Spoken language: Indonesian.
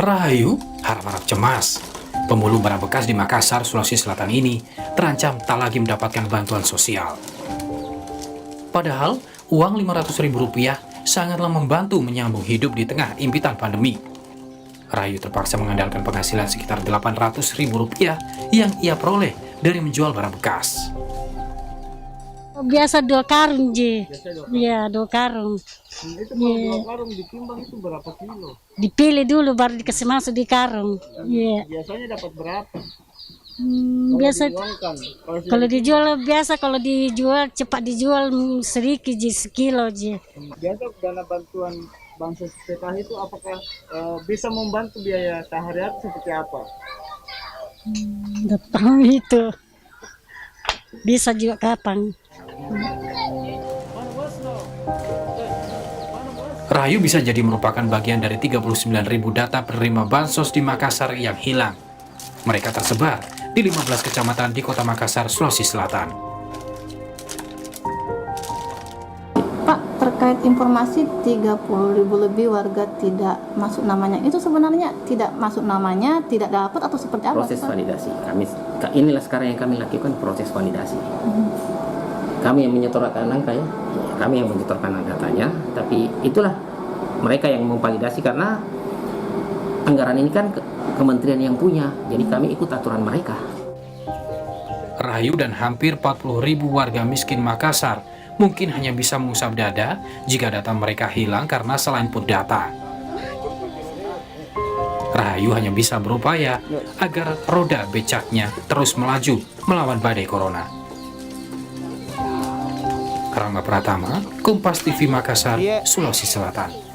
Rahayu harap-harap cemas. Pemulung barang bekas di Makassar, Sulawesi Selatan ini terancam tak lagi mendapatkan bantuan sosial. Padahal, uang Rp500.000 sangatlah membantu menyambung hidup di tengah impitan pandemi. Rahayu terpaksa mengandalkan penghasilan sekitar Rp800.000 yang ia peroleh dari menjual barang bekas. Biasa 2 karung, Ji. Iya, 2 karung. Itu kalau 2 karung ditimbang itu berapa kilo? Dipilih dulu baru dikasih masuk di karung. Iya. Biasanya dapat berapa? Biasa Diuangkan. kalau dijual biasa kalau dijual cepat dijual sedikit, Ji, sekilo, Ji. Biasa dana bantuan bansos PKH itu apakah bisa membantu biaya sehari-hari seperti apa? Nggak tahu itu. Bisa juga kapan. Rahayu bisa jadi merupakan bagian dari 39.000 data penerima bansos di Makassar yang hilang. Mereka tersebar di 15 kecamatan di Kota Makassar, Sulawesi Selatan. Pak, terkait informasi 30.000 lebih warga tidak masuk namanya, itu sebenarnya tidak masuk namanya, tidak dapat atau seperti apa? Proses validasi. Inilah sekarang yang kami lakukan, proses validasi. Kami yang menyetorkan angka ya, kami yang menyetorkan datanya, tapi itulah mereka yang memvalidasi karena anggaran ini kan kementerian yang punya, jadi kami ikut aturan mereka. Rahayu dan hampir 40.000 warga miskin Makassar mungkin hanya bisa mengusap dada jika data mereka hilang karena selain pun data. Rahayu hanya bisa berupaya agar roda becaknya terus melaju melawan badai corona. Rangga Pratama, Kompas TV Makassar, Sulawesi Selatan.